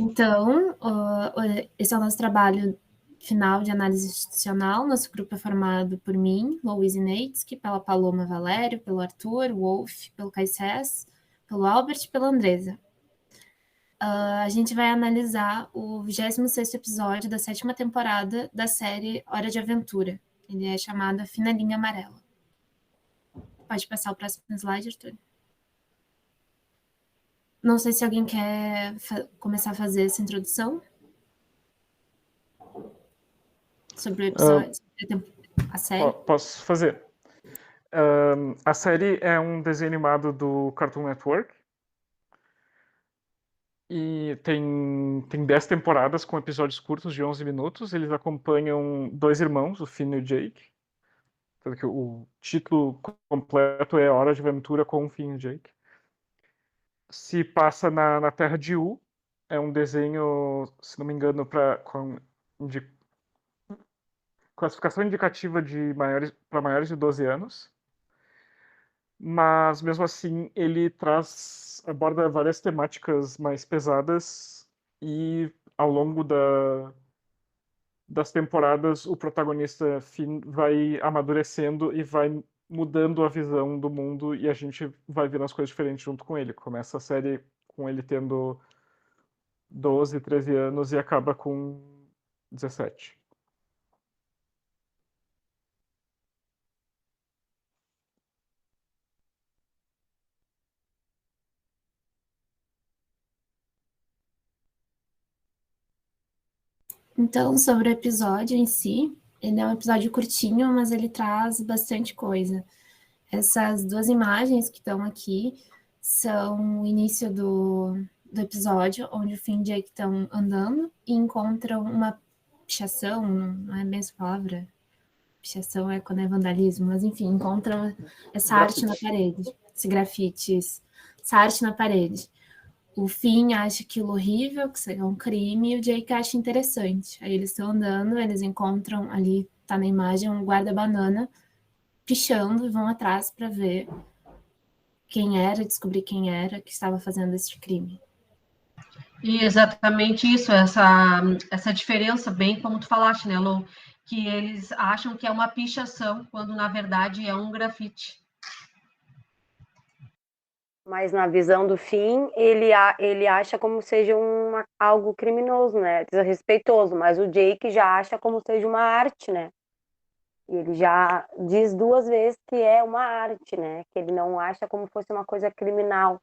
Então, esse é o nosso trabalho final de análise institucional. Nosso grupo é formado por mim, Louise Neitsky, pela Paloma Valério, pelo Arthur Wolff, pelo Caissés, pelo Albert e pela Andresa. A gente vai analisar o 26º episódio da 7ª temporada da série Hora de Aventura. Ele é chamado Fina Linha Amarela. Pode passar o próximo slide, Arthur. Não sei se alguém quer começar a fazer essa introdução sobre o episódio, a série. Posso fazer. A série é um desenho animado do Cartoon Network e tem 10 temporadas com episódios curtos de 11 minutos. Eles acompanham dois irmãos, o Finn e o Jake. Porque o título completo é Hora de Aventura com o Finn e o Jake. Se passa na Terra de U. É um desenho, se não me engano, com classificação indicativa para maiores de 12 anos. Mas, mesmo assim, ele aborda várias temáticas mais pesadas e, ao longo das temporadas, o protagonista Finn vai amadurecendo e vai mudando a visão do mundo e a gente vai vendo as coisas diferentes junto com ele. Começa a série com ele tendo 12, 13 anos e acaba com 17. Então, sobre o episódio em si, ele é um episódio curtinho, mas ele traz bastante coisa. Essas duas imagens que estão aqui são o início do episódio, onde o Finn e o Jake estão andando e encontram uma pichação, não é a mesma palavra? Pichação é quando é vandalismo, mas enfim, encontram essa arte na parede, esse grafites, essa arte na parede. O Finn acha aquilo horrível, que seria um crime, e o Jake acha interessante. Aí eles estão andando, eles encontram ali, tá na imagem, um guarda-banana pichando e vão atrás para ver quem era, descobrir quem era que estava fazendo esse crime. E exatamente isso, essa diferença, bem como tu falaste, né, Lou? Que eles acham que é uma pichação, quando na verdade é um grafite. Mas na visão do Finn, ele acha como seja algo criminoso, né? Desrespeitoso, mas o Jake já acha como seja uma arte, né? E ele já diz 2 vezes que é uma arte, né? Que ele não acha como fosse uma coisa criminal.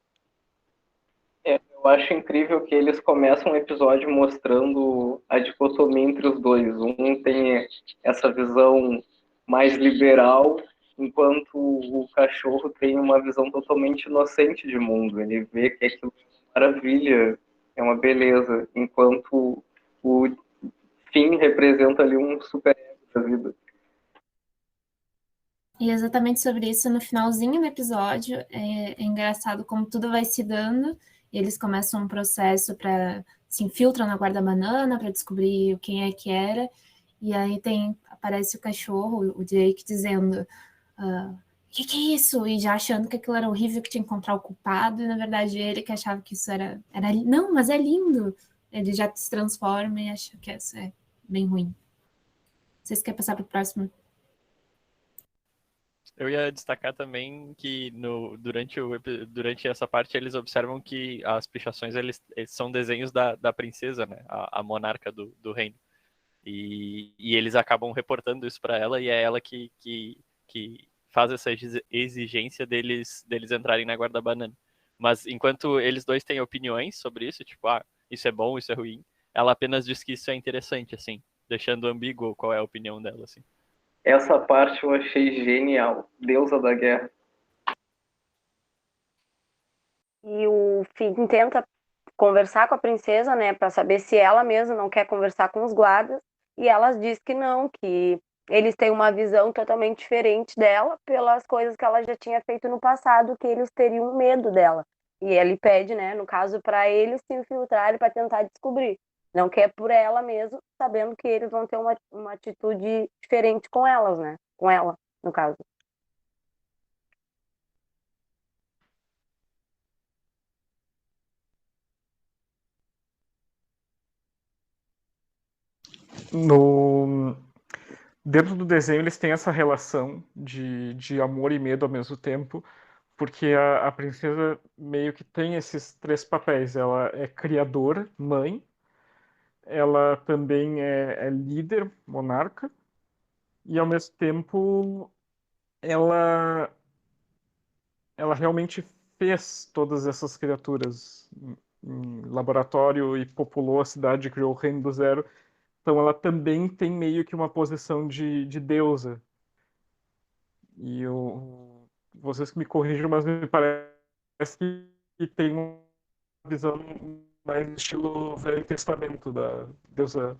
Eu acho incrível que eles começam um episódio mostrando a dicotomia entre os dois. Um tem essa visão mais liberal, enquanto o cachorro tem uma visão totalmente inocente de mundo. Ele vê que aquilo é uma maravilha, é uma beleza, enquanto o Finn representa ali um super-ego da vida. E exatamente sobre isso, no finalzinho do episódio, é engraçado como tudo vai se dando, e eles começam um processo para se infiltram na guarda-banana para descobrir quem é que era, e aí aparece o cachorro, o Jake, dizendo que é isso? E já achando que aquilo era horrível, que tinha que encontrar o culpado, e na verdade ele que achava que isso era não, mas é lindo. Ele já se transforma e acha que isso é bem ruim. Vocês querem passar para o próximo? Eu ia destacar também que durante essa parte eles observam que as pichações eles são desenhos da princesa, né? A monarca do reino. E eles acabam reportando isso para ela e é ela que faz essa exigência deles entrarem na guarda-banana. Mas enquanto eles dois têm opiniões sobre isso, tipo, isso é bom, isso é ruim, ela apenas diz que isso é interessante, assim, deixando ambíguo qual é a opinião dela, assim. Essa parte eu achei genial. Deusa da guerra. E o Finn tenta conversar com a princesa, né, para saber se ela mesma não quer conversar com os guardas, e ela diz que não, que eles têm uma visão totalmente diferente dela pelas coisas que ela já tinha feito no passado, que eles teriam medo dela. E ele pede, né, no caso, para eles se infiltrarem para tentar descobrir. Não quer por ela mesmo, sabendo que eles vão ter uma atitude diferente com elas, né? Com ela, no caso. Dentro do desenho eles têm essa relação de amor e medo ao mesmo tempo, porque a princesa meio que tem esses três papéis. Ela é criadora, mãe, ela também é líder, monarca, e ao mesmo tempo ela realmente fez todas essas criaturas em laboratório e populou a cidade, criou o reino do zero. Então ela também tem meio que uma posição de deusa. E vocês que me corrijam, mas me parece que tem uma visão mais estilo Velho Testamento da deusa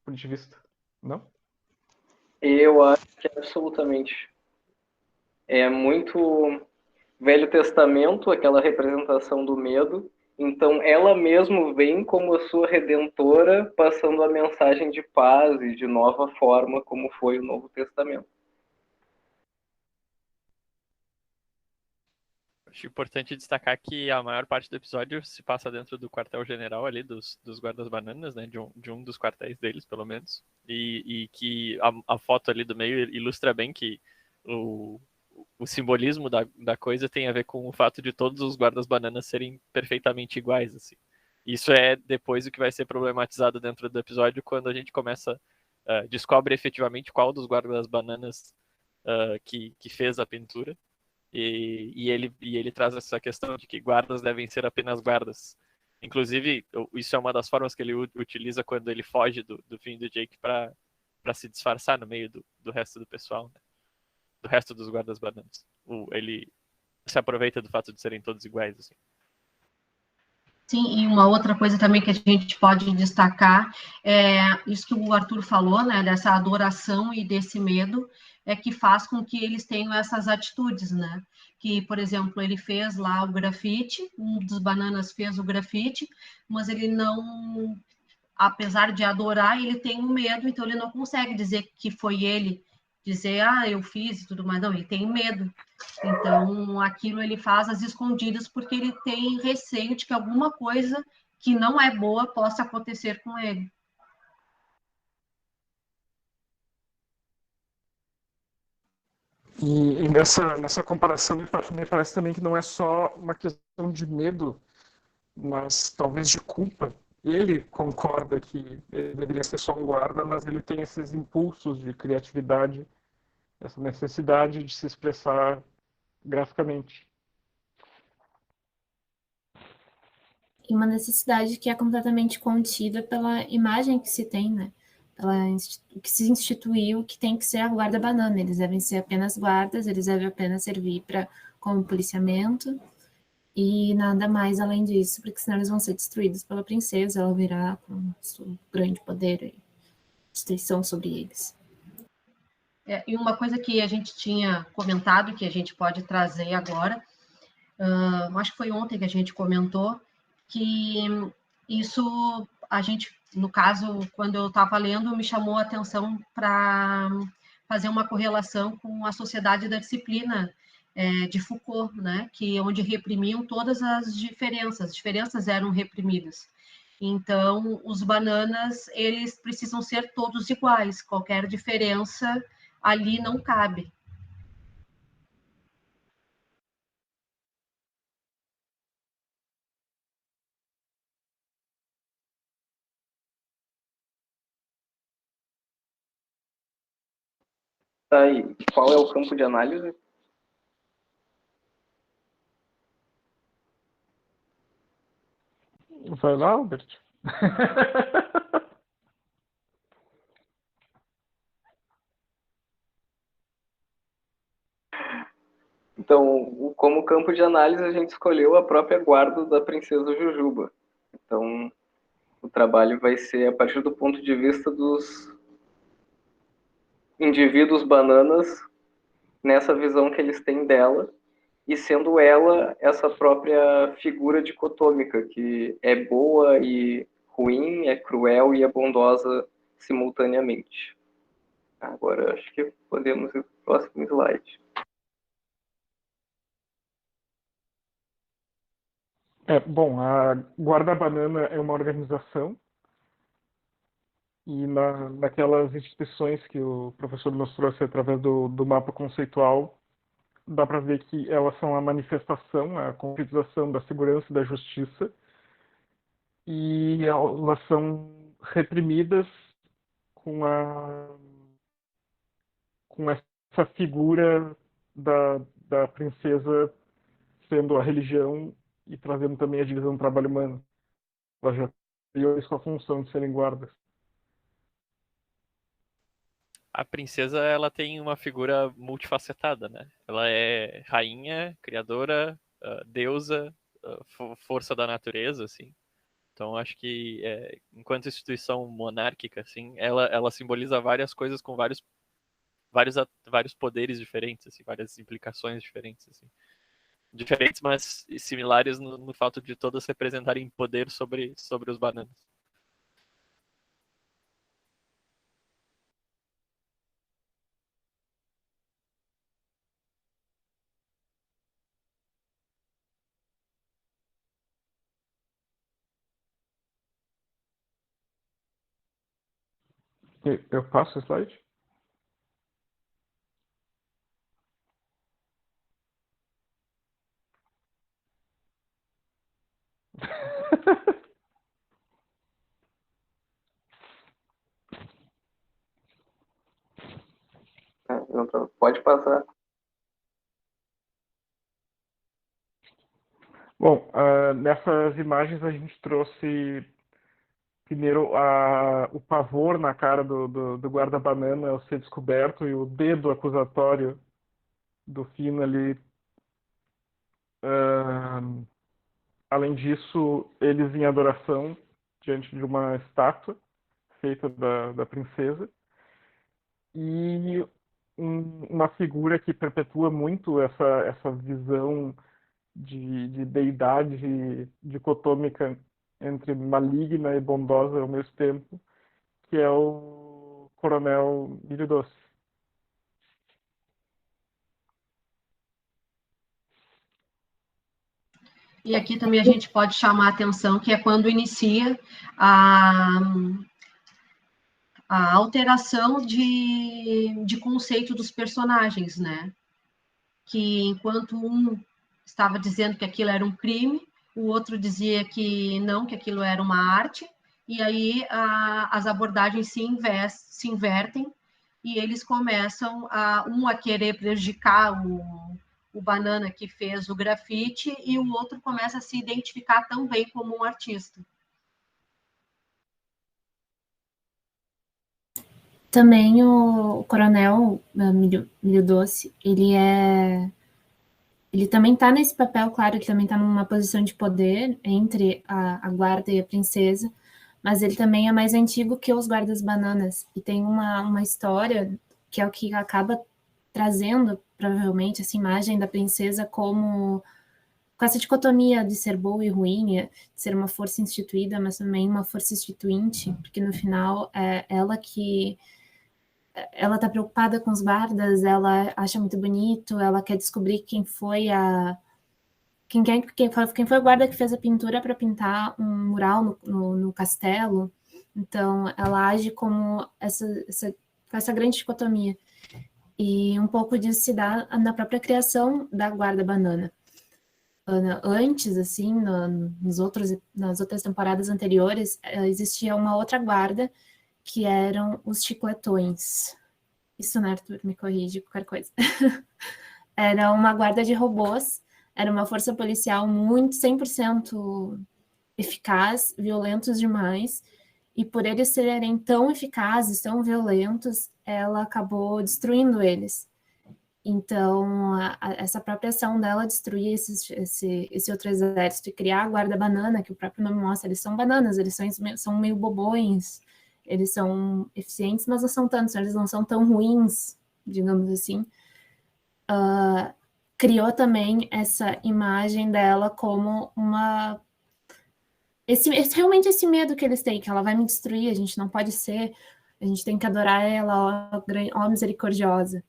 punitivista, não? Eu acho que absolutamente. É muito Velho Testamento, aquela representação do medo. Então, ela mesmo vem como a sua redentora, passando a mensagem de paz e de nova forma, como foi o Novo Testamento. Acho importante destacar que a maior parte do episódio se passa dentro do quartel-general ali, dos guardas-bananas, né? De um dos quartéis deles, pelo menos. E que a foto ali do meio ilustra bem que o simbolismo da coisa tem a ver com o fato de todos os guardas-bananas serem perfeitamente iguais, assim. Isso é depois o que vai ser problematizado dentro do episódio, quando a gente descobre efetivamente qual dos guardas-bananas que fez a pintura. E ele traz essa questão de que guardas devem ser apenas guardas. Inclusive, isso é uma das formas que ele utiliza quando ele foge do fim do Jake para se disfarçar no meio do resto do pessoal, né? Do resto dos guardas bananas. Ele se aproveita do fato de serem todos iguais, assim. Sim, e uma outra coisa também que a gente pode destacar é isso que o Arthur falou, né, dessa adoração e desse medo, é que faz com que eles tenham essas atitudes, né? Que, por exemplo, ele fez lá o grafite, um dos bananas fez o grafite, mas ele não, apesar de adorar, ele tem um medo, então ele não consegue dizer que foi ele, dizer, eu fiz e tudo mais, não, ele tem medo. Então, aquilo ele faz às escondidas porque ele tem receio de que alguma coisa que não é boa possa acontecer com ele. E nessa comparação, me parece também que não é só uma questão de medo, mas talvez de culpa. Ele concorda que ele deveria ser só um guarda, mas ele tem esses impulsos de criatividade, essa necessidade de se expressar graficamente. E uma necessidade que é completamente contida pela imagem que se tem, né? O que se instituiu que tem que ser a guarda banana. Eles devem ser apenas guardas, eles devem apenas servir como policiamento e nada mais além disso, porque senão eles vão ser destruídos pela princesa, ela virá com seu grande poder e destruição sobre eles. E uma coisa que a gente tinha comentado, que a gente pode trazer agora, acho que foi ontem que a gente comentou, que isso, a gente, no caso, quando eu estava lendo, me chamou a atenção para fazer uma correlação com a Sociedade da Disciplina de Foucault, né, que onde reprimiam todas as diferenças eram reprimidas. Então, os bananas, eles precisam ser todos iguais, qualquer diferença ali não cabe. Tá aí, qual é o campo de análise? Vai lá, Albert. Então, como campo de análise, a gente escolheu a própria guarda da princesa Jujuba. Então, o trabalho vai ser a partir do ponto de vista dos indivíduos bananas, nessa visão que eles têm dela, e sendo ela essa própria figura dicotômica, que é boa e ruim, é cruel e é bondosa simultaneamente. Agora, acho que podemos ir para o próximo slide. Bom, a Guarda Banana é uma organização E naquelas instituições que o professor nos trouxe através do mapa conceitual, dá para ver que elas são a manifestação, a concretização da segurança e da justiça, e elas são reprimidas com com essa figura da princesa sendo a religião e trazendo também a divisão do trabalho humano. Ela já criou isso com a função de serem guardas. A princesa, ela tem uma figura multifacetada, né? Ela é rainha, criadora, deusa, força da natureza, assim. Então, acho que, enquanto instituição monárquica, assim, ela simboliza várias coisas com vários poderes diferentes, assim, várias implicações diferentes, assim. Diferentes, mas similares no fato de todas representarem poder sobre os bananas. Eu passo o slide? Pode passar. Bom, nessas imagens a gente trouxe primeiro o pavor na cara do guarda-banana ao ser descoberto e o dedo acusatório do Finn ali. Além disso, eles em adoração diante de uma estátua feita da princesa. E uma figura que perpetua muito essa visão de deidade dicotômica entre maligna e bondosa ao mesmo tempo, que é o Coronel Milho Doce. E aqui também a gente pode chamar a atenção que é quando inicia a alteração de conceito dos personagens, né? Que enquanto um estava dizendo que aquilo era um crime, o outro dizia que não, que aquilo era uma arte, e aí as abordagens se invertem e eles começam a querer prejudicar o banana que fez o grafite e o outro começa a se identificar também como um artista. Também o Coronel Milho Doce, ele também está nesse papel, claro que também está numa posição de poder entre a guarda e a princesa, mas ele também é mais antigo que os guardas bananas, e tem uma história que é o que acaba trazendo, provavelmente, essa imagem da princesa como com essa dicotomia de ser boa e ruim, de ser uma força instituída, mas também uma força instituinte, porque no final é ela está preocupada com os guardas, ela acha muito bonito, ela quer descobrir quem foi o guarda que fez a pintura para pintar um mural no castelo. Então, ela age como essa grande dicotomia. E um pouco disso se dá na própria criação da Guarda Banana. Antes, assim, nas outras temporadas anteriores, existia uma outra guarda que eram os chicletões. Isso, né, Arthur? Me corrige qualquer coisa. Era uma guarda de robôs, era uma força policial muito 100% eficaz, violentos demais, e por eles serem tão eficazes, tão violentos, ela acabou destruindo eles. Então, essa própria ação dela destruir esse outro exército e criar a Guarda Banana, que o próprio nome mostra, eles são bananas, eles são meio bobões, eles são eficientes, mas não são tantos, eles não são tão ruins, digamos assim. Criou também essa imagem dela como realmente esse medo que eles têm, que ela vai me destruir, a gente não pode ser, a gente tem que adorar ela, ó misericordiosa.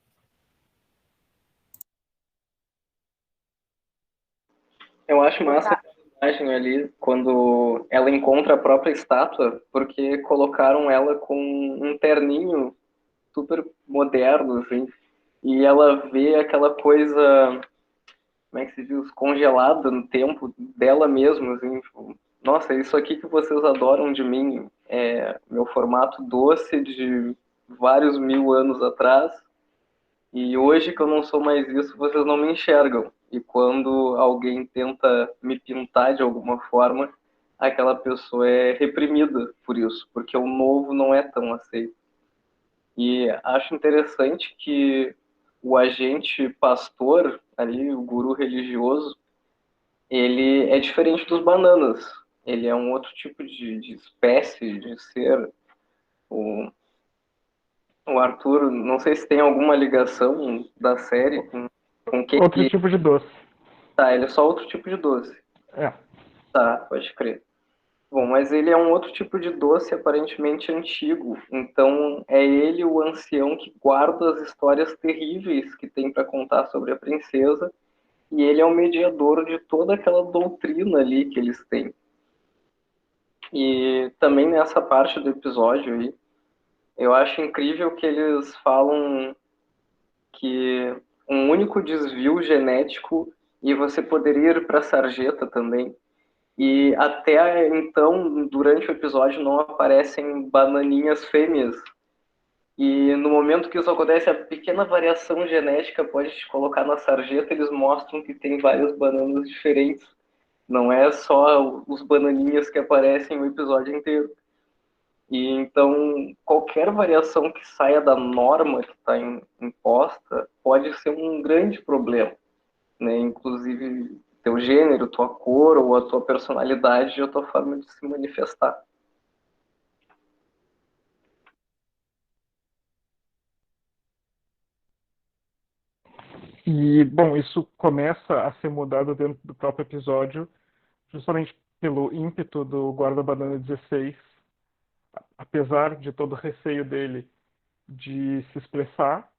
Eu acho massa imagem ali, quando ela encontra a própria estátua, porque colocaram ela com um terninho super moderno, assim, e ela vê aquela coisa, como é que se diz, congelada no tempo dela mesma, assim, tipo, nossa, isso aqui que vocês adoram de mim é meu formato doce de vários mil anos atrás, e hoje que eu não sou mais isso, vocês não me enxergam. E quando alguém tenta me pintar de alguma forma, aquela pessoa é reprimida por isso, porque o novo não é tão aceito. E acho interessante que o agente pastor, ali, o guru religioso, ele é diferente dos bananas. Ele é um outro tipo de espécie, de ser. O Arthur, não sei se tem alguma ligação da série com o que Outro tipo de doce. Tá, ele é só outro tipo de doce. É. Tá, pode crer. Bom, mas ele é um outro tipo de doce aparentemente antigo. Então é ele o ancião que guarda as histórias terríveis que tem para contar sobre a princesa. E ele é o mediador de toda aquela doutrina ali que eles têm. E também nessa parte do episódio aí, eu acho incrível que eles falam que um único desvio genético e você poderia ir para a sarjeta também. E até então, durante o episódio, não aparecem bananinhas fêmeas. E no momento que isso acontece, a pequena variação genética pode te colocar na sarjeta, eles mostram que tem várias bananas diferentes. Não é só os bananinhas que aparecem o episódio inteiro. E então, qualquer variação que saia da norma que está imposta pode ser um grande problema, né? Inclusive, teu gênero, tua cor, ou a tua personalidade, ou a tua forma de se manifestar. E, bom, isso começa a ser mudado dentro do próprio episódio, justamente pelo ímpeto do guarda-banana 16, apesar de todo o receio dele de se expressar.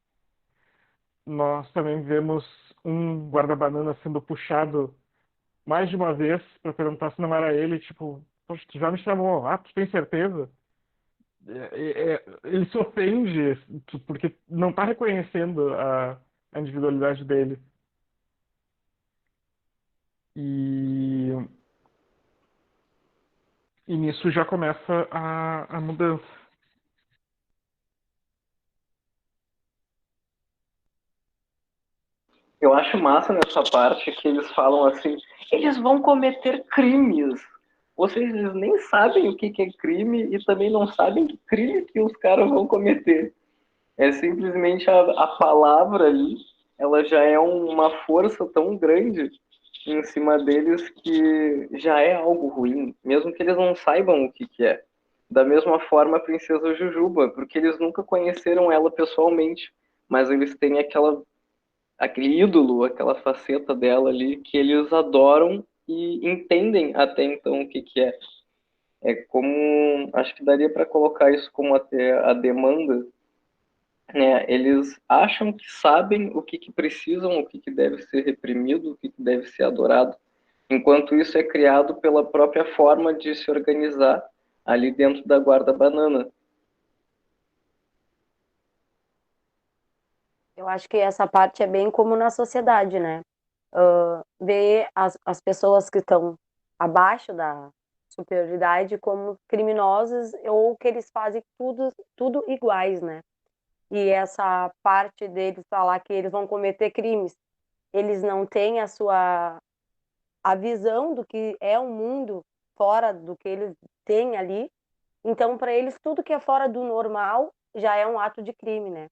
Nós também vemos um guarda-banana sendo puxado mais de uma vez para perguntar se não era ele, tipo, poxa, tu já me chamou, tu tem certeza? Ele se ofende porque não está reconhecendo a individualidade dele. E, e nisso já começa a mudança. Eu acho massa nessa parte que eles falam assim, eles vão cometer crimes. Vocês nem sabem o que é crime e também não sabem que crime que os caras vão cometer. É simplesmente a palavra ali, ela já é uma força tão grande em cima deles que já é algo ruim, mesmo que eles não saibam o que é. Da mesma forma a princesa Jujuba, porque eles nunca conheceram ela pessoalmente, mas eles têm aquele ídolo, aquela faceta dela ali que eles adoram e entendem até então o que é. É como, acho que daria para colocar isso como até a demanda, né? Eles acham que sabem o que precisam, o que deve ser reprimido, o que deve ser adorado, enquanto isso é criado pela própria forma de se organizar ali dentro da guarda-banana. Eu acho que essa parte é bem como na sociedade, né? Ver as pessoas que estão abaixo da superioridade como criminosos ou que eles fazem tudo iguais, né? E essa parte deles falar que eles vão cometer crimes, eles não têm a visão do que é o mundo fora do que eles têm ali. Então, para eles, tudo que é fora do normal já é um ato de crime, né?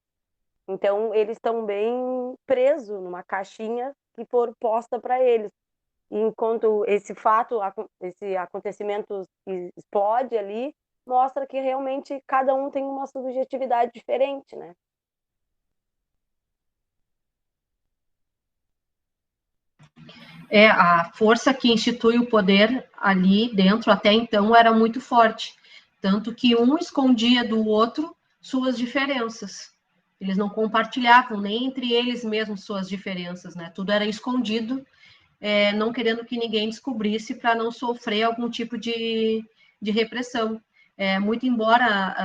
Então, eles estão bem presos numa caixinha que for posta para eles. E enquanto esse fato, esse acontecimento explode ali, mostra que realmente cada um tem uma subjetividade diferente, né? A força que institui o poder ali dentro até então era muito forte, tanto que um escondia do outro suas diferenças. Eles não compartilhavam nem entre eles mesmos suas diferenças, né? Tudo era escondido não querendo que ninguém descobrisse para não sofrer algum tipo de repressão. Muito embora,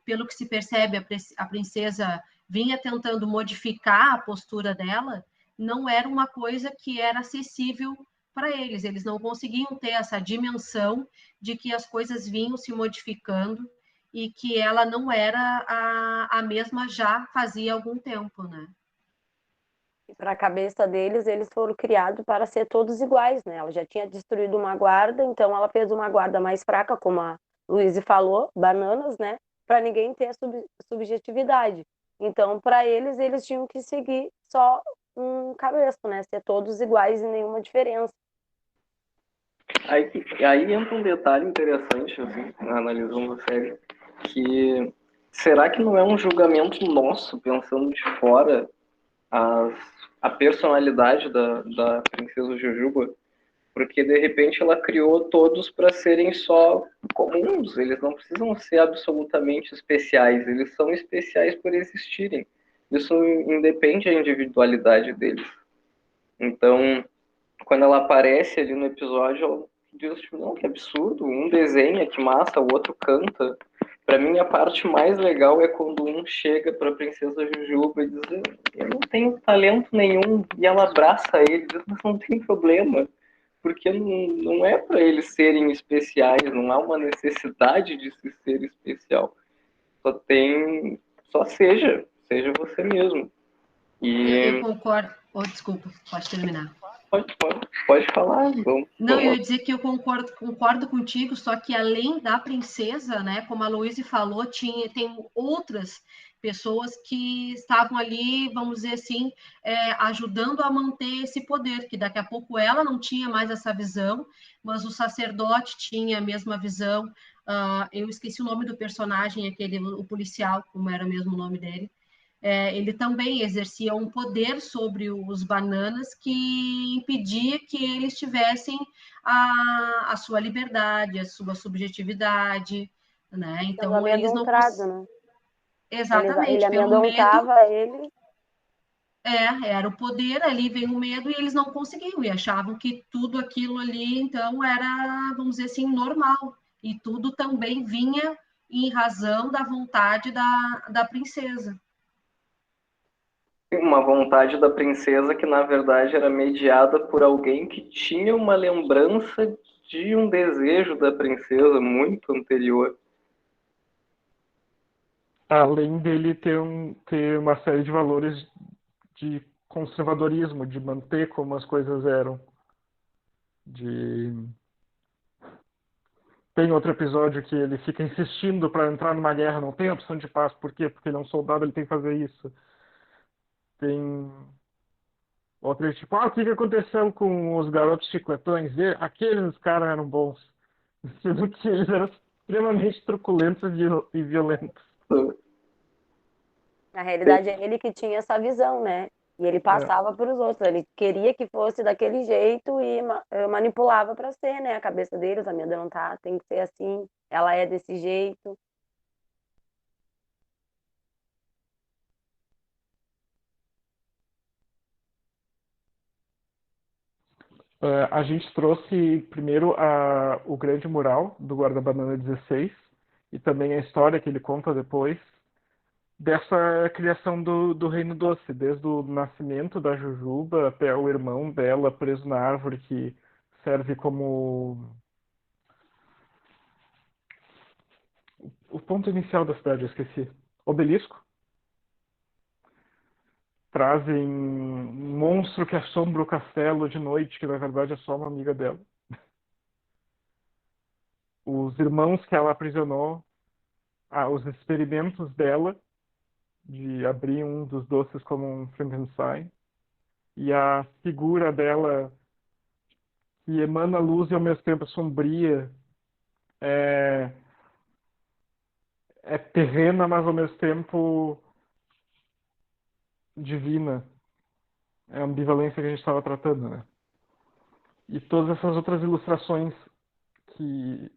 pelo que se percebe, a princesa vinha tentando modificar a postura dela, não era uma coisa que era acessível para eles. Eles não conseguiam ter essa dimensão de que as coisas vinham se modificando e que ela não era a mesma já fazia algum tempo, né? Para a cabeça deles, eles foram criados para ser todos iguais, né? Ela já tinha destruído uma guarda, então ela fez uma guarda mais fraca, como a Luísa falou, bananas, né? Para ninguém ter subjetividade. Então, para eles, eles tinham que seguir só um cabeça, né? Ser todos iguais e nenhuma diferença. Aí entra um detalhe interessante, assim, analisando a série, que será que não é um julgamento nosso, pensando de fora, a personalidade da princesa Jujuba? Porque, de repente, ela criou todos para serem só comuns, eles não precisam ser absolutamente especiais, eles são especiais por existirem. Isso independe da individualidade deles. Então, quando ela aparece ali no episódio, ela diz, tipo, não, que absurdo, um desenha, que massa, o outro canta. Pra mim, a parte mais legal é quando um chega pra princesa Jujuba e diz, eu não tenho talento nenhum, e ela abraça ele, diz, mas não tem problema, porque não é para eles serem especiais, não há uma necessidade de se ser especial. Só seja você mesmo. Eu concordo. Desculpa, pode terminar. Pode falar. Não, eu ia dizer que eu concordo contigo, só que além da princesa, né, como a Luísa falou, tem outras pessoas que estavam ali, vamos dizer assim, ajudando a manter esse poder, que daqui a pouco ela não tinha mais essa visão, mas o sacerdote tinha a mesma visão. Eu esqueci o nome do personagem, o policial, como era mesmo o nome dele. Ele também exercia um poder sobre os bananas que impedia que eles tivessem a sua liberdade, a sua subjetividade, né? Então, eles não... Né? Exatamente, ele pelo amedrontava medo... ele. Era o poder, ali vem o medo, e eles não conseguiam, e achavam que tudo aquilo ali, então, era, vamos dizer assim, normal. E tudo também vinha em razão da vontade da princesa. Uma vontade da princesa que, na verdade, era mediada por alguém que tinha uma lembrança de um desejo da princesa muito anterior. Além dele ter uma série de valores de conservadorismo, de manter como as coisas eram. Tem outro episódio que ele fica insistindo para entrar numa guerra, não tem opção de paz. Por quê? Porque ele é um soldado, ele tem que fazer isso. Tem outro tipo, o que aconteceu com os garotos chicletões? Aqueles caras eram bons. Sendo que eles eram extremamente truculentos e violentos. Na realidade, é ele que tinha essa visão, né? E ele passava para os outros. Ele queria que fosse daquele jeito e manipulava para ser, né? A cabeça deles, a minha não tá, tem que ser assim, ela é desse jeito. A gente trouxe primeiro o grande mural do Guarda-Banana 16 e também a história que ele conta depois dessa criação do Reino Doce, desde o nascimento da Jujuba até o irmão dela preso na árvore que serve como o ponto inicial da cidade, eu esqueci. Obelisco. Trazem um monstro que assombra o castelo de noite, que na verdade é só uma amiga dela. Os irmãos que ela aprisionou, os experimentos dela de abrir um dos doces como um Frankenstein, e a figura dela que emana luz e ao mesmo tempo sombria, é, é terrena, mas ao mesmo tempo divina. É a ambivalência que a gente estava tratando, né? E todas essas outras ilustrações que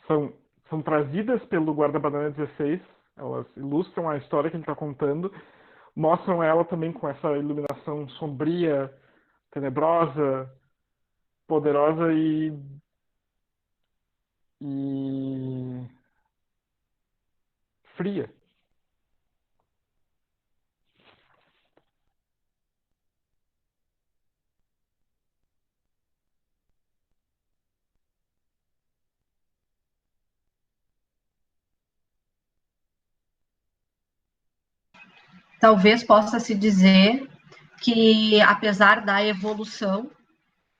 são trazidas pelo Guarda-Banana 16, elas ilustram a história que ele está contando, mostram ela também com essa iluminação sombria, tenebrosa, poderosa e fria. Talvez possa se dizer que, apesar da evolução,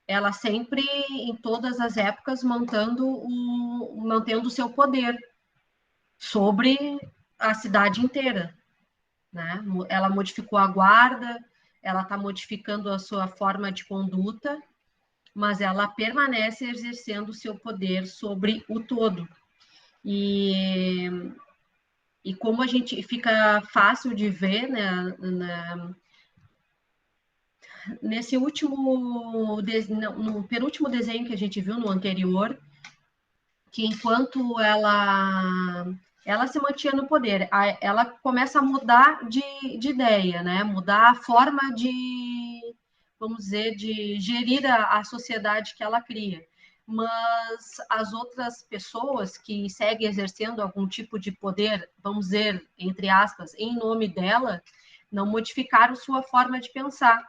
ela sempre, em todas as épocas, mantendo o seu poder sobre a cidade inteira, né? Ela modificou a guarda, ela está modificando a sua forma de conduta, mas ela permanece exercendo o seu poder sobre o todo. E como a gente fica fácil de ver, né, nesse no penúltimo desenho que a gente viu no anterior, que enquanto ela se mantinha no poder, ela começa a mudar de ideia, né? Mudar a forma de, vamos dizer, de gerir a sociedade que ela cria. Mas as outras pessoas que seguem exercendo algum tipo de poder, vamos dizer, entre aspas, em nome dela, não modificaram sua forma de pensar.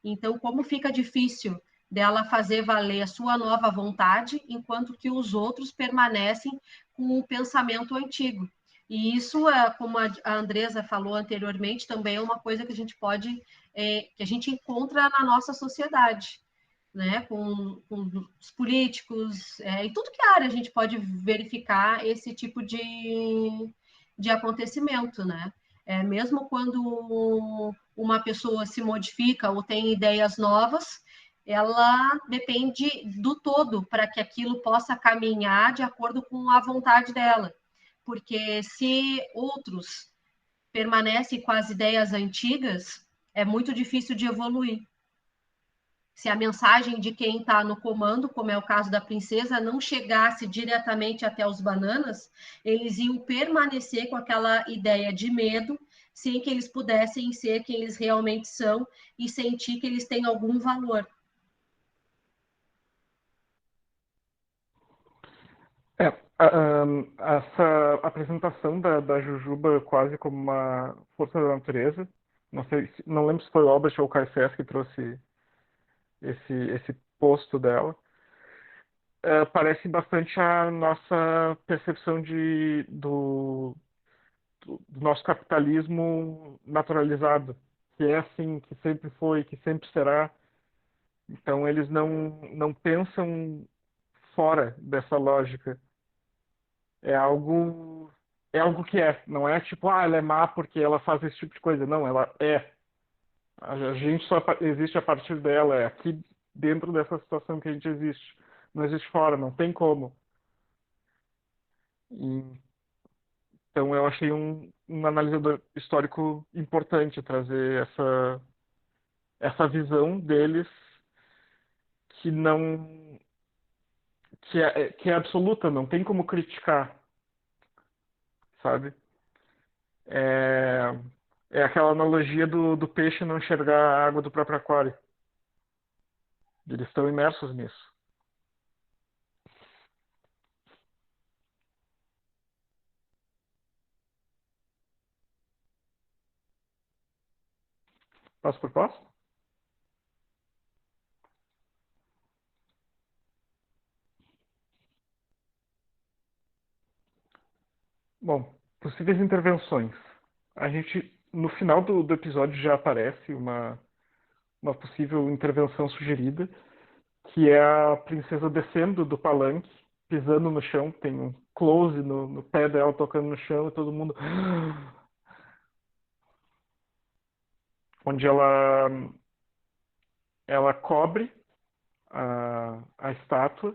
Então, como fica difícil dela fazer valer a sua nova vontade, enquanto que os outros permanecem com o pensamento antigo. E isso, como a Andresa falou anteriormente, também é uma coisa que a gente que a gente encontra na nossa sociedade, né? Com os políticos, em tudo que é área a gente pode verificar esse tipo de acontecimento, né? Mesmo quando uma pessoa se modifica ou tem ideias novas, ela depende do todo para que aquilo possa caminhar de acordo com a vontade dela. Porque se outros permanecem com as ideias antigas, é muito difícil de evoluir. Se a mensagem de quem está no comando, como é o caso da princesa, não chegasse diretamente até os bananas, eles iam permanecer com aquela ideia de medo, sem que eles pudessem ser quem eles realmente são e sentir que eles têm algum valor. Essa apresentação da Jujuba quase como uma força da natureza, não sei, não lembro se foi o Albert ou o Caifés que trouxe esse posto dela, parece bastante a nossa percepção do nosso capitalismo naturalizado, que é assim, que sempre foi, que sempre será. Então eles não pensam fora dessa lógica. É algo é algo que é, não é tipo, ela é má porque ela faz esse tipo de coisa. Não, ela é. A gente só existe a partir dela, é aqui dentro dessa situação que a gente existe. Não existe fora, não tem como. E, então eu achei um analisador histórico importante trazer essa visão deles que não que é absoluta, não tem como criticar, sabe? É, é aquela analogia do peixe não enxergar a água do próprio aquário. Eles estão imersos nisso. Passo por passo? Bom, possíveis intervenções. A gente, no final do episódio, já aparece uma possível intervenção sugerida, que é a princesa descendo do palanque, pisando no chão, tem um close no pé dela tocando no chão e todo mundo. Onde ela cobre a estátua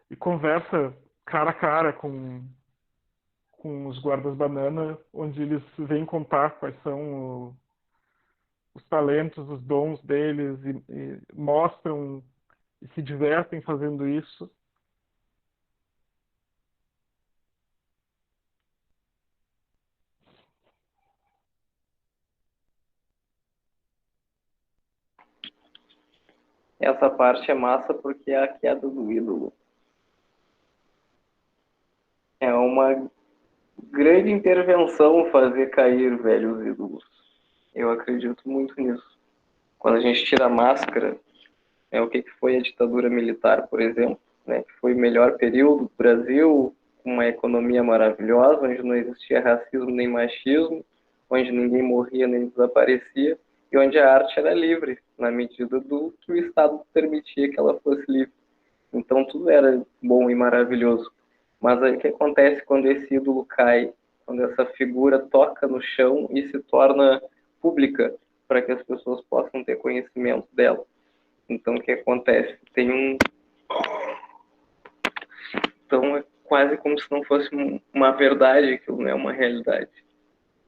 e conversa cara a cara com os guardas banana, onde eles vêm contar quais são os talentos, os dons deles e mostram e se divertem fazendo isso. Essa parte é massa porque é a queda do ídolo. É uma grande intervenção fazer cair velhos ídolos. Eu acredito muito nisso. Quando a gente tira a máscara, o que foi a ditadura militar, por exemplo, né, que foi o melhor período do Brasil, uma economia maravilhosa, onde não existia racismo nem machismo, onde ninguém morria nem desaparecia, e onde a arte era livre, na medida do que o Estado permitia que ela fosse livre. Então tudo era bom e maravilhoso. Mas aí o que acontece quando esse ídolo cai, quando essa figura toca no chão e se torna pública, para que as pessoas possam ter conhecimento dela? Então o que acontece? Então é quase como se não fosse uma verdade, aquilo não é uma realidade.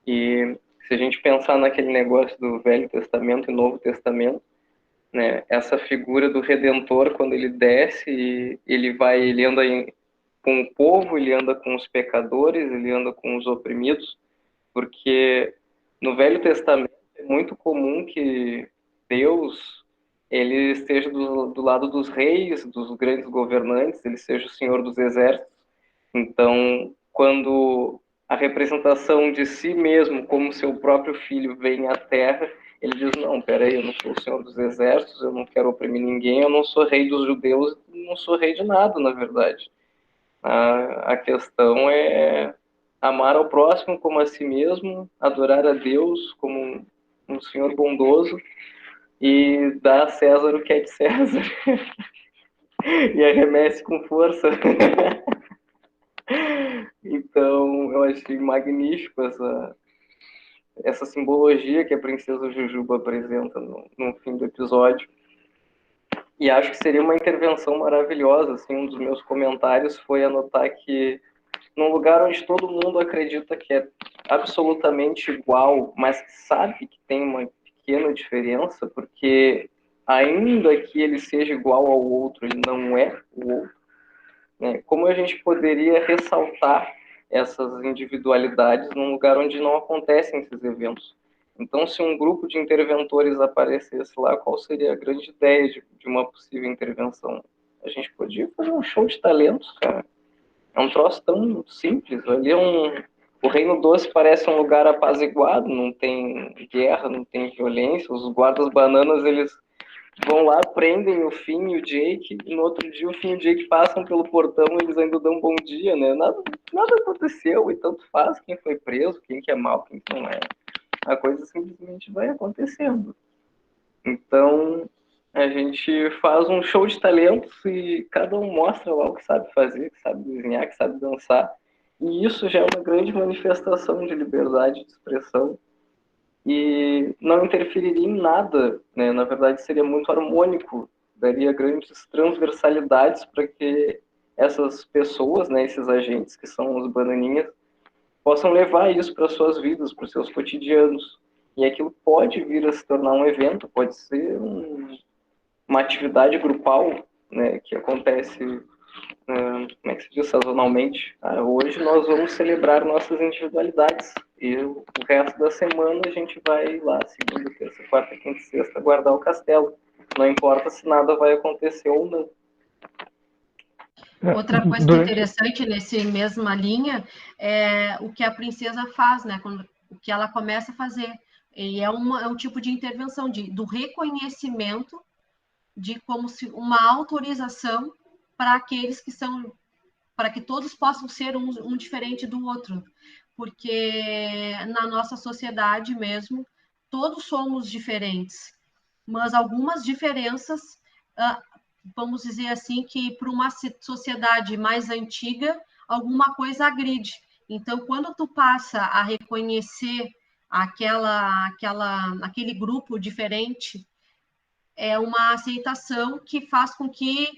E se a gente pensar naquele negócio do Velho Testamento e Novo Testamento, né, essa figura do Redentor, quando ele desce, ele anda com o povo, ele anda com os pecadores, ele anda com os oprimidos, porque no Velho Testamento é muito comum que Deus ele esteja do lado dos reis, dos grandes governantes, ele seja o Senhor dos Exércitos. Então, quando a representação de si mesmo como seu próprio filho vem à Terra, ele diz, não, peraí, eu não sou o Senhor dos Exércitos, eu não quero oprimir ninguém, eu não sou rei dos judeus, não sou rei de nada, na verdade. A questão é amar ao próximo como a si mesmo, adorar a Deus como um Senhor bondoso e dar a César o que é de César. E arremesse com força. Então, eu achei magnífico essa simbologia que a princesa Jujuba apresenta no fim do episódio. E acho que seria uma intervenção maravilhosa. Assim, um dos meus comentários foi anotar que num lugar onde todo mundo acredita que é absolutamente igual, mas que sabe que tem uma pequena diferença, porque ainda que ele seja igual ao outro, ele não é o outro. Né? Como a gente poderia ressaltar essas individualidades num lugar onde não acontecem esses eventos? Então, se um grupo de interventores aparecesse lá, qual seria a grande ideia de uma possível intervenção? A gente podia fazer um show de talentos, cara. É um troço tão simples. Ali o Reino Doce parece um lugar apaziguado, não tem guerra, não tem violência. Os guardas bananas, eles vão lá, prendem o Finn e o Jake, e no outro dia o Finn e o Jake passam pelo portão e eles ainda dão um bom dia, né? Nada aconteceu, e tanto faz quem foi preso, quem que é mal, quem que não é. A coisa simplesmente vai acontecendo. Então, a gente faz um show de talentos e cada um mostra lá o que sabe fazer, que sabe desenhar, que sabe dançar. E isso já é uma grande manifestação de liberdade de expressão e não interferiria em nada, né? Na verdade, seria muito harmônico, daria grandes transversalidades para que essas pessoas, né, esses agentes que são os bananinhas, possam levar isso para suas vidas, para os seus cotidianos. E aquilo pode vir a se tornar um evento, pode ser uma atividade grupal, né, que acontece, como é que se diz, sazonalmente. Hoje nós vamos celebrar nossas individualidades e o resto da semana a gente vai lá, segunda, terça, quarta, quinta e sexta, guardar o castelo. Não importa se nada vai acontecer ou não. Outra coisa interessante nesse mesma linha é o que a princesa faz, né? O que ela começa a fazer. E é um tipo de intervenção, do reconhecimento de como se uma autorização para aqueles que são, para que todos possam ser um diferente do outro. Porque na nossa sociedade mesmo, todos somos diferentes, mas algumas diferenças, vamos dizer assim, que para uma sociedade mais antiga, alguma coisa agride. Então, quando tu passa a reconhecer aquele grupo diferente, é uma aceitação que faz com que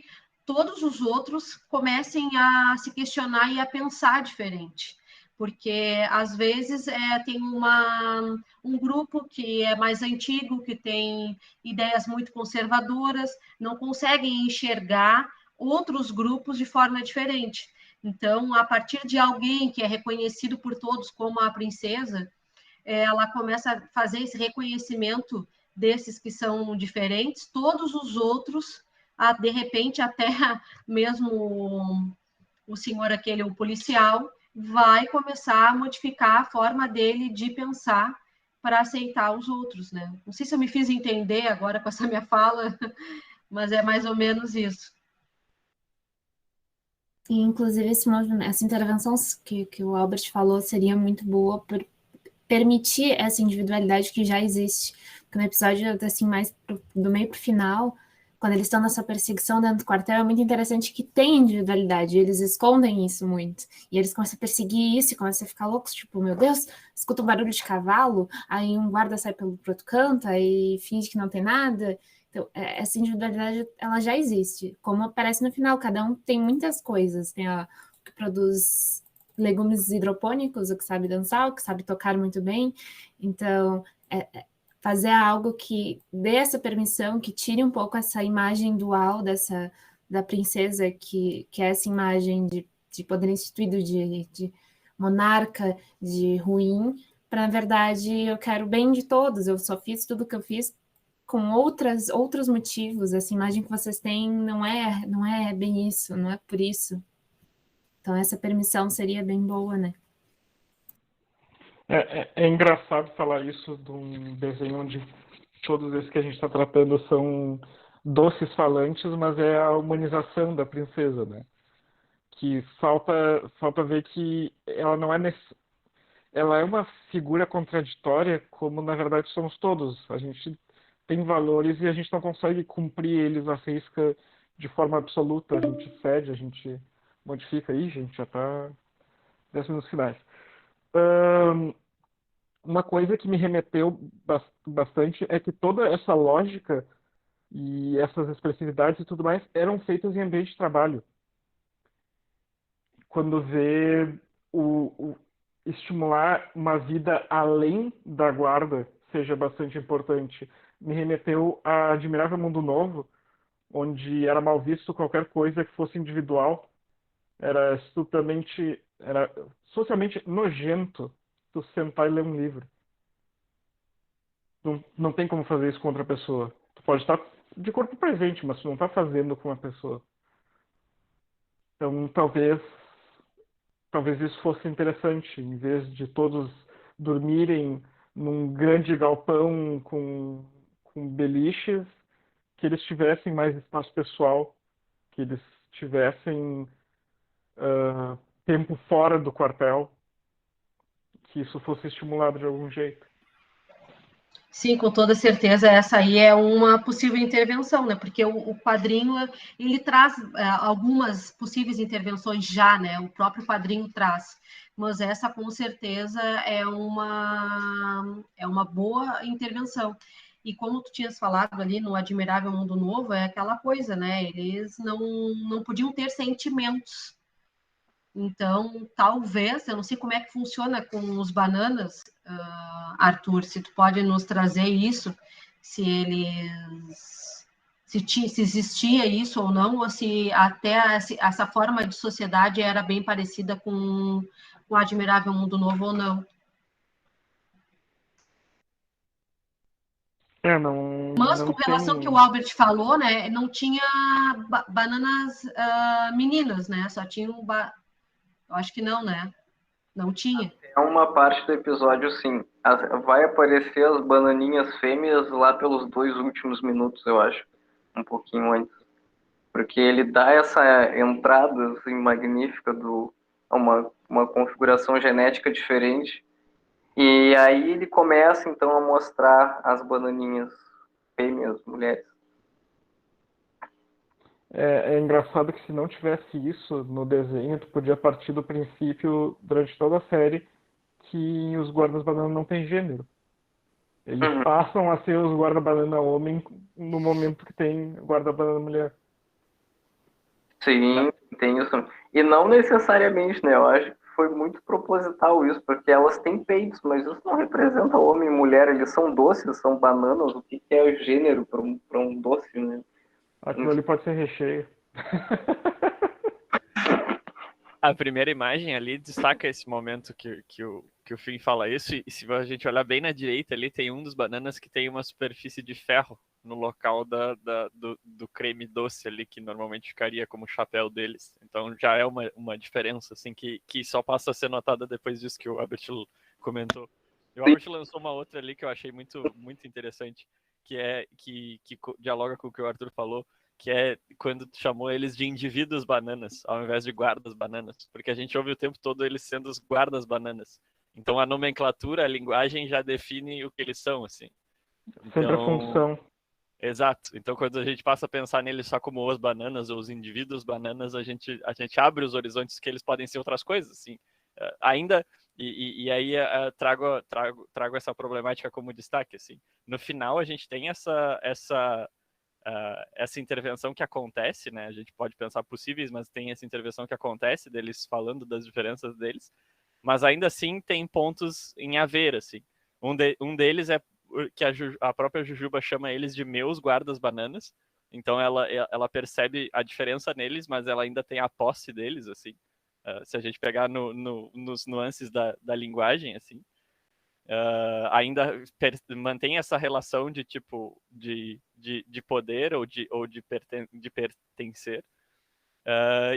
todos os outros comecem a se questionar e a pensar diferente. Porque, às vezes, tem um grupo que é mais antigo, que tem ideias muito conservadoras, não conseguem enxergar outros grupos de forma diferente. Então, a partir de alguém que é reconhecido por todos como a princesa, ela começa a fazer esse reconhecimento desses que são diferentes, todos os outros, de repente, até mesmo o senhor aquele, o policial, vai começar a modificar a forma dele de pensar para aceitar os outros, né? Não sei se eu me fiz entender agora com essa minha fala, mas é mais ou menos isso. E, inclusive, essa intervenção que o Albert falou seria muito boa por permitir essa individualidade que já existe. Porque no episódio, assim, mais do meio para o final, quando eles estão nessa perseguição dentro do quartel, é muito interessante que tem individualidade, eles escondem isso muito. E eles começam a perseguir isso e começam a ficar loucos, tipo, meu Deus, escuta um barulho de cavalo, aí um guarda sai pro outro canto, aí finge que não tem nada. Então, essa individualidade, ela já existe. Como aparece no final, cada um tem muitas coisas. Tem o que produz legumes hidropônicos, o que sabe dançar, o que sabe tocar muito bem. Então, fazer algo que dê essa permissão, que tire um pouco essa imagem dual da princesa, que é essa imagem de poder instituído, de monarca, de ruim, para, na verdade, eu quero o bem de todos, eu só fiz tudo o que eu fiz com outros motivos. Essa imagem que vocês têm não é bem isso, não é por isso. Então, essa permissão seria bem boa, né? É engraçado falar isso de um desenho onde todos esses que a gente está tratando são doces falantes, mas é a humanização da princesa, né? Que falta ver que ela não é ela é uma figura contraditória, como na verdade somos todos. A gente tem valores e a gente não consegue cumprir eles à risca de forma absoluta. A gente cede, a gente modifica. Ih, gente, já está 10 minutos finais. Uma coisa que me remeteu bastante é que toda essa lógica e essas expressividades e tudo mais eram feitas em ambiente de trabalho. Quando vê estimular uma vida além da guarda seja bastante importante. Me remeteu a Admirável Mundo Novo, onde era mal visto qualquer coisa que fosse individual. Era socialmente nojento tu sentar e ler um livro. Não tem como fazer isso com outra pessoa. Tu pode estar de corpo presente, mas tu não está fazendo com uma pessoa. Então, talvez isso fosse interessante, em vez de todos dormirem num grande galpão com beliches, que eles tivessem mais espaço pessoal, que eles tivessem tempo fora do quartel, que isso fosse estimulado de algum jeito. Sim, com toda certeza, essa aí é uma possível intervenção, né? Porque o quadrinho, ele traz algumas possíveis intervenções já, né? O próprio quadrinho traz. Mas essa, com certeza, é uma boa intervenção. E como tu tinhas falado ali no Admirável Mundo Novo, é aquela coisa, né? Eles não podiam ter sentimentos. Então, talvez, eu não sei como é que funciona com os bananas, Arthur, se tu pode nos trazer isso, se existia isso ou não, ou se até essa forma de sociedade era bem parecida com o Admirável Mundo Novo ou não. Mas com relação ao que o Albert falou, né, não tinha bananas meninas, né? Só tinha eu acho que não, né? Não tinha. É uma parte do episódio, sim. Vai aparecer as bananinhas fêmeas lá pelos 2 últimos minutos, eu acho. Um pouquinho antes. Porque ele dá essa entrada assim, magnífica a uma configuração genética diferente. E aí ele começa, então, a mostrar as bananinhas fêmeas, mulheres. É engraçado que se não tivesse isso no desenho, tu podia partir do princípio, durante toda a série, que os guardas-banana não têm gênero. Eles passam a ser os guarda-banana homem no momento que tem guarda-banana mulher. Sim, tem isso. E não necessariamente, né? Eu acho que foi muito proposital isso, porque elas têm peitos, mas isso não representa homem e mulher, eles são doces, são bananas. O que é o gênero para um doce, né? Aquilo ali pode ser recheio. A primeira imagem ali destaca esse momento que que o Finn fala isso, e se a gente olhar bem na direita ali, tem um dos bananas que tem uma superfície de ferro no local do creme doce ali, que normalmente ficaria como chapéu deles. Então já é uma diferença, assim, que só passa a ser notada depois disso que o Albert comentou. E o Albert lançou uma outra ali que eu achei muito, muito interessante, que dialoga com o que o Arthur falou, que é quando tu chamou eles de indivíduos bananas, ao invés de guardas bananas, porque a gente ouve o tempo todo eles sendo os guardas bananas. Então a nomenclatura, a linguagem já define o que eles são, assim. Sempre a função. Exato. Então quando a gente passa a pensar neles só como os bananas ou os indivíduos bananas, a gente abre os horizontes que eles podem ser outras coisas, assim. Ainda e aí trago essa problemática como destaque, assim. No final a gente tem essa intervenção que acontece, né? A gente pode pensar possíveis, mas tem essa intervenção que acontece deles falando das diferenças deles, mas ainda assim tem pontos em haver, assim. Um deles é que a própria Jujuba chama eles de meus guardas bananas, então ela percebe a diferença neles, mas ela ainda tem a posse deles, assim. Se a gente pegar nos nuances da linguagem, assim, ainda mantém essa relação de tipo de poder ou de pertencer.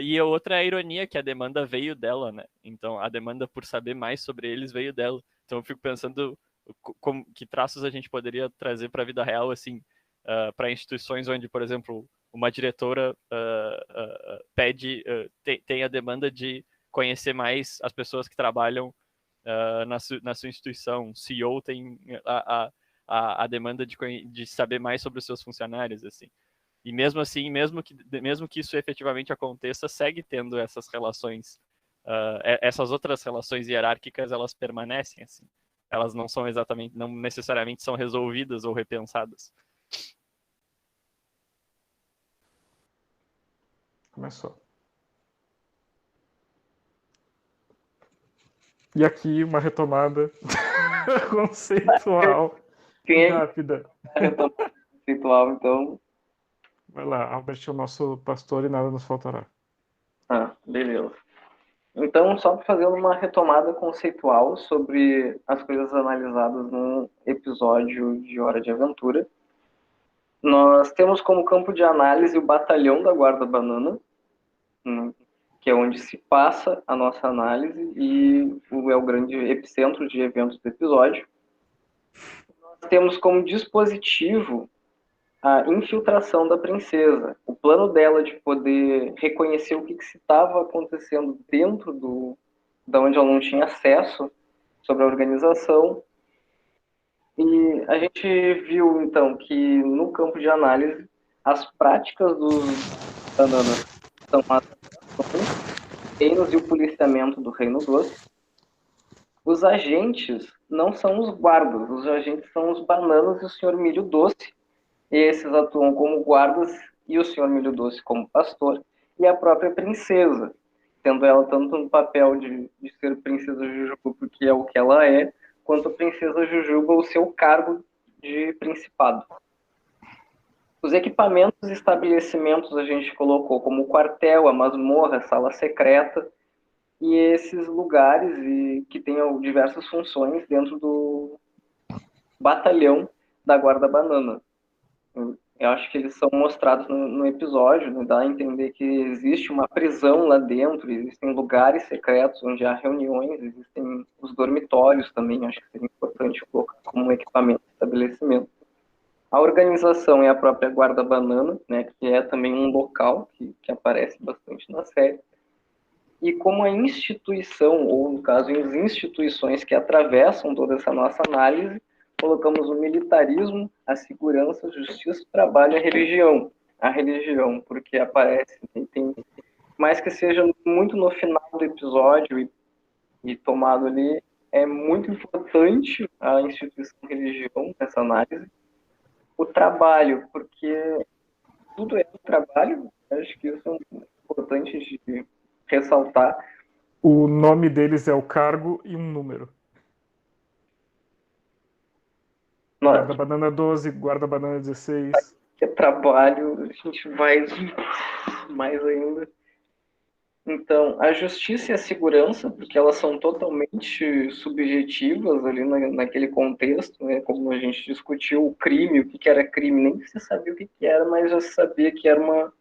E a outra é a ironia, que a demanda veio dela, né? Então a demanda por saber mais sobre eles veio dela. Então eu fico pensando que traços a gente poderia trazer para a vida real, assim, para instituições onde, por exemplo, uma diretora tem a demanda de conhecer mais as pessoas que trabalham na sua instituição. O CEO tem a demanda de saber mais sobre os seus funcionários, assim. E mesmo assim, mesmo que isso efetivamente aconteça, segue tendo essas relações, essas outras relações hierárquicas, elas permanecem, assim. Elas não necessariamente são resolvidas ou repensadas. Começou. E aqui uma retomada conceitual rápida. Retomada conceitual, então. Vai lá, Albert é o nosso pastor e nada nos faltará. Beleza. Então, só fazendo uma retomada conceitual sobre as coisas analisadas no episódio de Hora de Aventura. Nós temos como campo de análise o batalhão da Guarda Banana, que é onde se passa a nossa análise e é o grande epicentro de eventos do episódio. Nós temos como dispositivo a infiltração da princesa, o plano dela de poder reconhecer o que se estava acontecendo dentro da onde ela não tinha acesso sobre a organização. E a gente viu, então, que no campo de análise, as práticas dos bananas são as reinos e o policiamento do Reino Doce. Os agentes não são os guardas, os agentes são os bananas e o Sr. Milho Doce. Esses atuam como guardas e o Sr. Milho Doce como pastor, e a própria princesa, tendo ela tanto no papel de ser princesa Jujuba, porque é o que ela é, quanto a princesa Jujuba, o seu cargo de principado. Os equipamentos e estabelecimentos a gente colocou como o quartel, a masmorra, a sala secreta, e esses lugares que têm diversas funções dentro do batalhão da Guarda Banana. Eu acho que eles são mostrados no episódio, né? Dá a entender que existe uma prisão lá dentro, existem lugares secretos onde há reuniões, existem os dormitórios também, acho que seria importante colocar como equipamento de estabelecimento. A organização é a própria Guarda Banana, né, que é também um local que aparece bastante na série. E como a instituição, ou no caso, as instituições que atravessam toda essa nossa análise, colocamos o militarismo, a segurança, a justiça, o trabalho e a religião. A religião, porque aparece, tem, mais que seja muito no final do episódio e tomado ali, é muito importante a instituição religião nessa análise. O trabalho, porque tudo é um trabalho, acho que isso é importante de ressaltar. O nome deles é o cargo e um número. Guarda Banana 12, Guarda Banana 16. Que é trabalho, a gente vai mais ainda. Então, a justiça e a segurança, porque elas são totalmente subjetivas ali naquele contexto, né? Como a gente discutiu o crime, o que era crime, nem se sabia o que era, mas já se sabia que era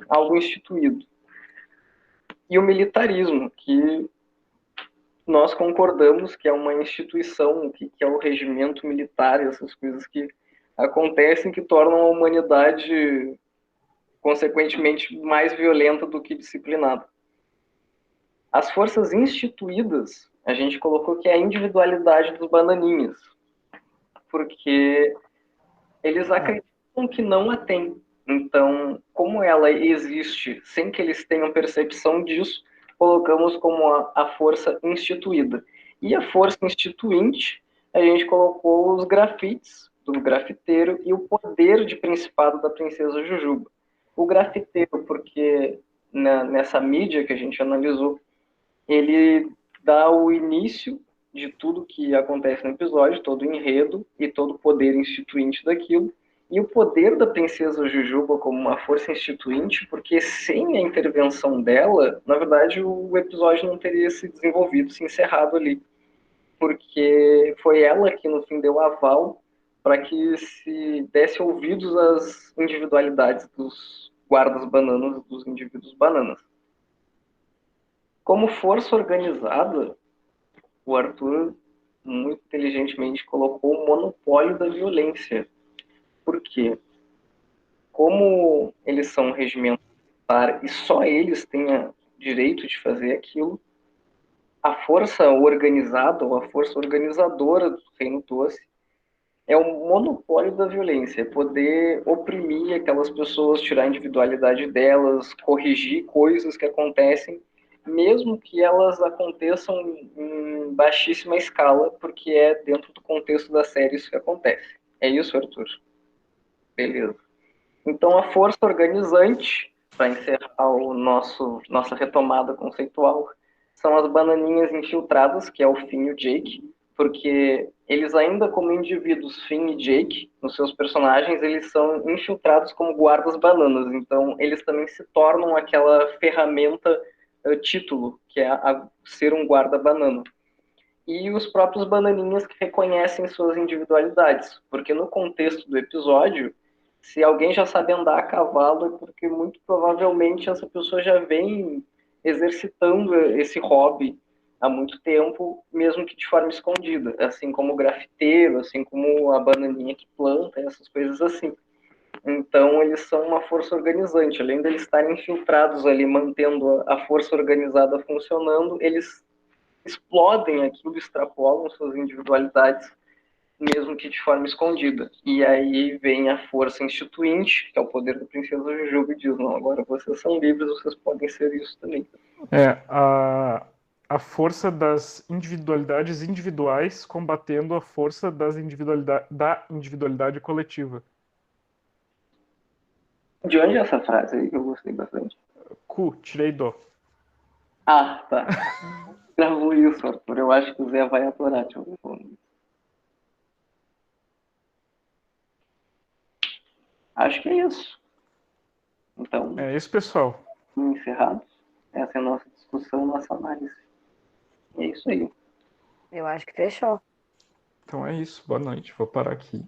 algo instituído. E o militarismo, que nós concordamos que é uma instituição, que é o regimento militar, essas coisas que acontecem que tornam a humanidade, consequentemente, mais violenta do que disciplinada. As forças instituídas, a gente colocou que é a individualidade dos bananinhas, porque eles acreditam que não a têm. Então, como ela existe sem que eles tenham percepção disso, colocamos como a força instituída. E a força instituinte, a gente colocou os grafites do grafiteiro e o poder de principado da princesa Jujuba. O grafiteiro, porque nessa mídia que a gente analisou, ele dá o início de tudo que acontece no episódio, todo o enredo e todo o poder instituinte daquilo, e o poder da princesa Jujuba como uma força instituinte, porque sem a intervenção dela, na verdade, o episódio não teria se desenvolvido, se encerrado ali, porque foi ela que no fim deu aval para que se desse ouvidos às individualidades dos guardas bananas, dos indivíduos bananas. Como força organizada, o Arthur muito inteligentemente colocou o monopólio da violência. Por quê? Como eles são um regimento militar e só eles têm direito de fazer aquilo, a força organizada ou a força organizadora do Reino Doce é o monopólio da violência, é poder oprimir aquelas pessoas, tirar a individualidade delas, corrigir coisas que acontecem, mesmo que elas aconteçam em baixíssima escala, porque é dentro do contexto da série isso que acontece. É isso, Arthur? Beleza. Então, a força organizante, para encerrar nossa retomada conceitual, são as bananinhas infiltradas, que é o Finn e o Jake, porque eles ainda como indivíduos, Finn e Jake, nos seus personagens, eles são infiltrados como guardas bananas, então eles também se tornam aquela ferramenta, título, que é ser um guarda banana. E os próprios bananinhas que reconhecem suas individualidades, porque no contexto do episódio, se alguém já sabe andar a cavalo, é porque muito provavelmente essa pessoa já vem exercitando esse hobby há muito tempo, mesmo que de forma escondida, assim como o grafiteiro, assim como a bananinha que planta, essas coisas assim. Então, eles são uma força organizante. Além de eles estarem infiltrados ali, mantendo a força organizada funcionando, eles explodem aquilo, extrapolam suas individualidades, mesmo que de forma escondida. E aí vem a força instituinte, que é o poder da princesa Jujuba, e diz, não, agora vocês são livres, vocês podem ser isso também. A força das individualidades individuais combatendo a força da individualidade coletiva. De onde é essa frase aí que eu gostei bastante? Tirei do. Ah, tá. Gravou isso, Arthur. Eu acho que o Zé vai adorar te ouvir falando. Acho que é isso. Então, É isso, pessoal. encerrados. Essa é a nossa discussão, nossa análise. É isso aí. Eu acho que fechou. Então é isso. Boa noite. Vou parar aqui.